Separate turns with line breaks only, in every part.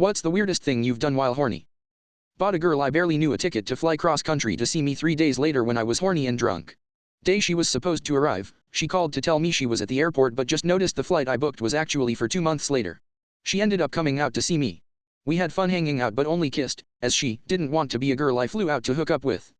What's the weirdest thing you've done while horny? Bought a girl I barely knew a ticket to fly cross country to see me 3 days later when I was horny and drunk. Day she was supposed to arrive, she called to tell me she was at the airport but just noticed the flight I booked was actually for 2 months later. She ended up coming out to see me. We had fun hanging out but only kissed, as she didn't want to be a girl I flew out to hook up with.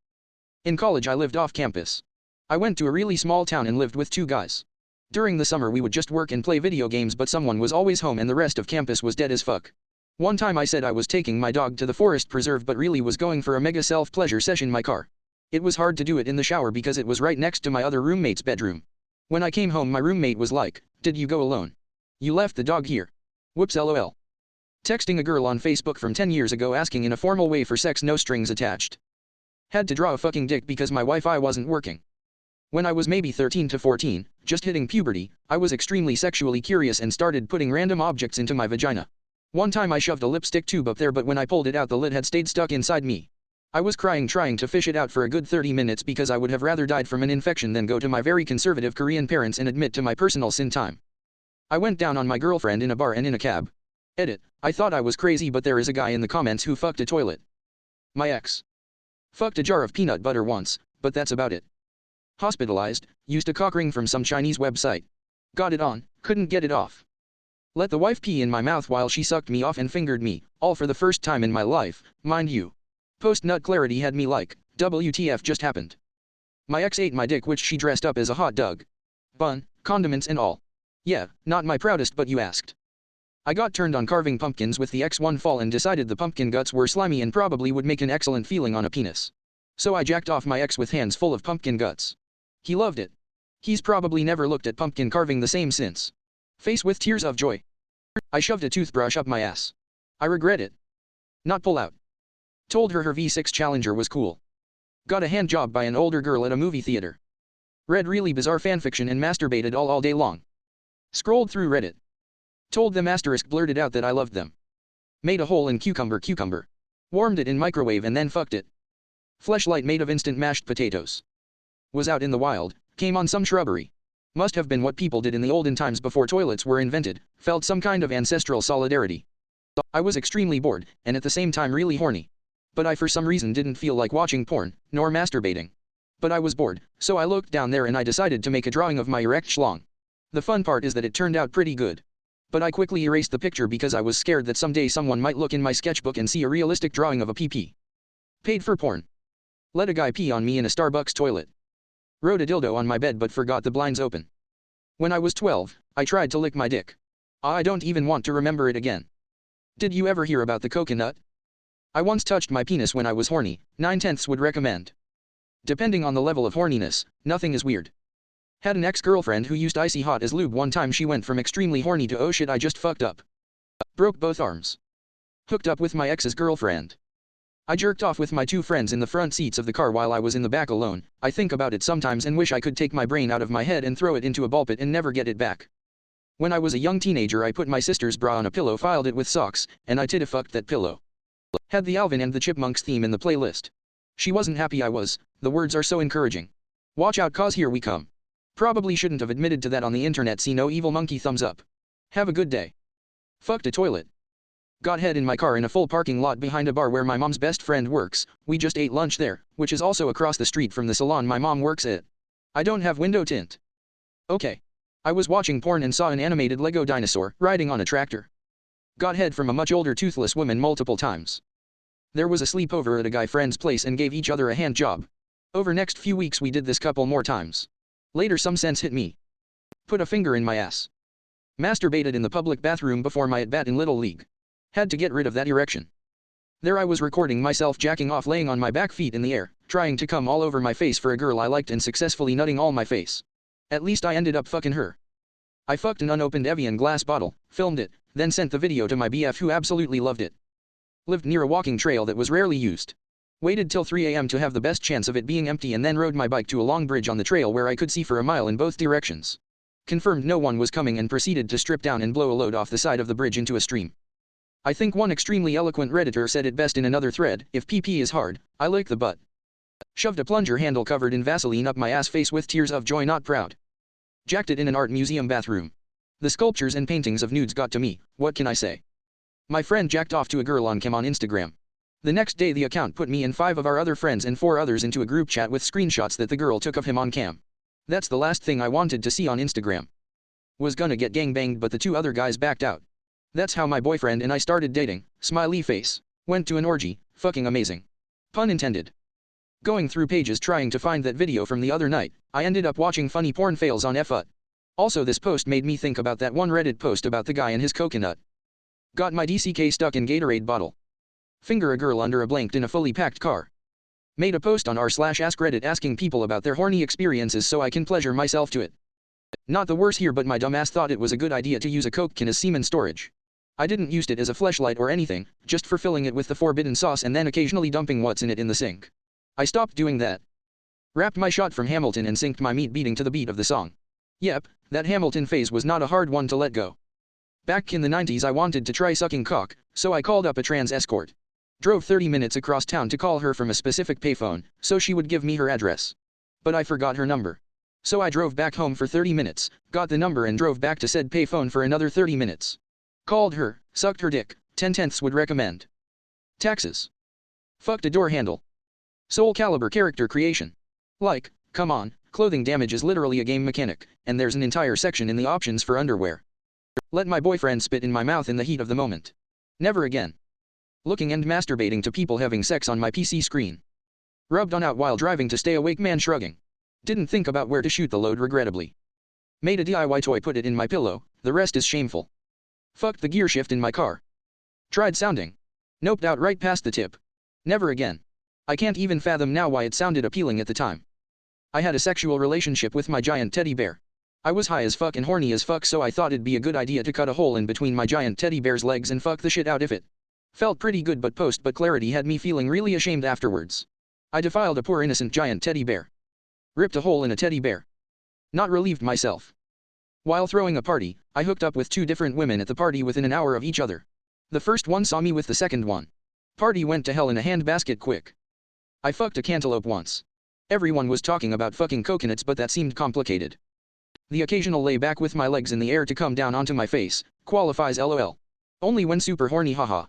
In college I lived off campus. I went to a really small town and lived with 2 guys. During the summer we would just work and play video games but someone was always home and the rest of campus was dead as fuck. One time I said I was taking my dog to the forest preserve but really was going for a mega self-pleasure session in my car. It was hard to do it in the shower because it was right next to my other roommate's bedroom. When I came home my roommate was like, "Did you go alone? You left the dog here. Whoops lol." Texting a girl on Facebook from 10 years ago asking in a formal way for sex, no strings attached. Had to draw a fucking dick because my Wi-Fi wasn't working. When I was maybe 13 to 14, just hitting puberty, I was extremely sexually curious and started putting random objects into my vagina. One time I shoved a lipstick tube up there but when I pulled it out the lid had stayed stuck inside me. I was crying trying to fish it out for a good 30 minutes because I would have rather died from an infection than go to my very conservative Korean parents and admit to my personal sin time. I went down on my girlfriend in a bar and in a cab. Edit, I thought I was crazy but there is a guy in the comments who fucked a toilet. My ex. Fucked a jar of peanut butter once, but that's about it. Hospitalized, used a cock ring from some Chinese website. Got it on, couldn't get it off. Let the wife pee in my mouth while she sucked me off and fingered me, all for the first time in my life, mind you. Post-nut clarity had me like, WTF just happened. My ex ate my dick which she dressed up as a hot dog. Bun, condiments and all. Yeah, not my proudest but you asked. I got turned on carving pumpkins with the X1 fall and decided the pumpkin guts were slimy and probably would make an excellent feeling on a penis. So I jacked off my ex with hands full of pumpkin guts. He loved it. He's probably never looked at pumpkin carving the same since. Face with tears of joy. I shoved a toothbrush up my ass. I regret it. Not pull out. Told her V6 Challenger was cool. Got a hand job by an older girl at a movie theater. Read really bizarre fanfiction and masturbated all day long. Scrolled through Reddit. Told them asterisk blurted out that I loved them. Made a hole in cucumber. Warmed it in microwave and then fucked it. Fleshlight made of instant mashed potatoes. Was out in the wild, came on some shrubbery. Must have been what people did in the olden times before toilets were invented, felt some kind of ancestral solidarity. I was extremely bored, and at the same time really horny. But I for some reason didn't feel like watching porn, nor masturbating. But I was bored, so I looked down there and I decided to make a drawing of my erect schlong. The fun part is that it turned out pretty good. But I quickly erased the picture because I was scared that someday someone might look in my sketchbook and see a realistic drawing of a PP. Paid for porn. Let a guy pee on me in a Starbucks toilet. Rode a dildo on my bed but forgot the blinds open. When I was 12, I tried to lick my dick. I don't even want to remember it again. Did you ever hear about the coconut? I once touched my penis when I was horny, 9/10 would recommend. Depending on the level of horniness, nothing is weird. Had an ex-girlfriend who used icy hot as lube. One time she went from extremely horny to oh shit I just fucked up. Broke both arms. Hooked up with my ex's girlfriend. I jerked off with my 2 friends in the front seats of the car while I was in the back alone. I think about it sometimes and wish I could take my brain out of my head and throw it into a ball pit and never get it back. When I was a young teenager I put my sister's bra on a pillow, filed it with socks, and I titty-fucked that pillow. Had the Alvin and the Chipmunks theme in the playlist. She wasn't happy I was, the words are so encouraging. Watch out cause here we come. Probably shouldn't have admitted to that on the internet, see no evil monkey thumbs up. Have a good day. Fucked a toilet. Got head in my car in a full parking lot behind a bar where my mom's best friend works. We just ate lunch there, which is also across the street from the salon my mom works at. I don't have window tint. Okay. I was watching porn and saw an animated Lego dinosaur riding on a tractor. Got head from a much older toothless woman multiple times. There was a sleepover at a guy friend's place and gave each other a hand job. Over next few weeks we did this couple more times. Later some sense hit me. Put a finger in my ass. Masturbated in the public bathroom before my at-bat in Little League. Had to get rid of that erection. There I was recording myself jacking off laying on my back feet in the air, trying to come all over my face for a girl I liked and successfully nutting all my face. At least I ended up fucking her. I fucked an unopened Evian glass bottle, filmed it, then sent the video to my BF who absolutely loved it. Lived near a walking trail that was rarely used. Waited till 3 AM to have the best chance of it being empty and then rode my bike to a long bridge on the trail where I could see for a mile in both directions. Confirmed no one was coming and proceeded to strip down and blow a load off the side of the bridge into a stream. I think one extremely eloquent Redditor said it best in another thread, if PP is hard, I like the butt. Shoved a plunger handle covered in Vaseline up my ass face with tears of joy not proud. Jacked it in an art museum bathroom. The sculptures and paintings of nudes got to me, what can I say? My friend jacked off to a girl on cam on Instagram. The next day the account put me and 5 of our other friends and 4 others into a group chat with screenshots that the girl took of him on cam. That's the last thing I wanted to see on Instagram. Was gonna get gangbanged but the 2 other guys backed out. That's how my boyfriend and I started dating, smiley face. Went to an orgy, fucking amazing. Pun intended. Going through pages trying to find that video from the other night, I ended up watching funny porn fails on h0rny. Also this post made me think about that one Reddit post about the guy and his coconut. Got my DCK stuck in Gatorade bottle. Finger a girl under a blanket in a fully packed car. Made a post on r/AskReddit asking people about their horny experiences so I can pleasure myself to it. Not the worst here but my dumbass thought it was a good idea to use a Coke can as semen storage. I didn't use it as a fleshlight or anything, just for filling it with the forbidden sauce and then occasionally dumping what's in it in the sink. I stopped doing that. Wrapped my shot from Hamilton and synced my meat beating to the beat of the song. Yep, that Hamilton phase was not a hard one to let go. Back in the 90s I wanted to try sucking cock, so I called up a trans escort. Drove 30 minutes across town to call her from a specific payphone, so she would give me her address. But I forgot her number. So I drove back home for 30 minutes, got the number and drove back to said payphone for another 30 minutes. Called her, sucked her dick, 10/10 would recommend. Taxes. Fucked a door handle. Soul Calibur character creation. Like, come on, clothing damage is literally a game mechanic, and there's an entire section in the options for underwear. Let my boyfriend spit in my mouth in the heat of the moment. Never again. Looking and masturbating to people having sex on my PC screen. Rubbed on out while driving to stay awake man shrugging. Didn't think about where to shoot the load regrettably. Made a DIY toy put it in my pillow, the rest is shameful. Fucked the gear shift in my car. Tried sounding. Noped out right past the tip. Never again. I can't even fathom now why it sounded appealing at the time. I had a sexual relationship with my giant teddy bear. I was high as fuck and horny as fuck so I thought it'd be a good idea to cut a hole in between my giant teddy bear's legs and fuck the shit out of it. Felt pretty good but clarity had me feeling really ashamed afterwards. I defiled a poor innocent giant teddy bear. Ripped a hole in a teddy bear. Not relieved myself. While throwing a party, I hooked up with 2 different women at the party within an hour of each other. The first one saw me with the second one. Party went to hell in a handbasket quick. I fucked a cantaloupe once. Everyone was talking about fucking coconuts but that seemed complicated. The occasional lay back with my legs in the air to come down onto my face, qualifies LOL. Only when super horny haha.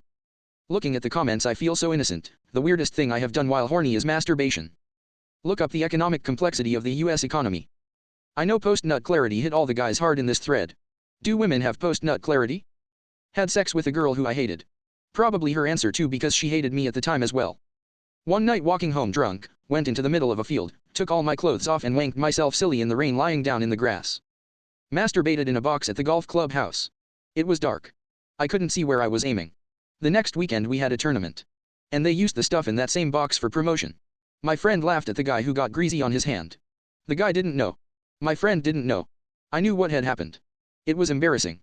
Looking at the comments I feel so innocent, the weirdest thing I have done while horny is masturbation. Look up the economic complexity of the US economy. I know post-nut clarity hit all the guys hard in this thread. Do women have post-nut clarity? Had sex with a girl who I hated. Probably her answer too because she hated me at the time as well. One night walking home drunk, went into the middle of a field, took all my clothes off and wanked myself silly in the rain lying down in the grass. Masturbated in a box at the golf club house. It was dark. I couldn't see where I was aiming. The next weekend we had a tournament. And they used the stuff in that same box for promotion. My friend laughed at the guy who got greasy on his hand. The guy didn't know. My friend didn't know. I knew what had happened. It was embarrassing.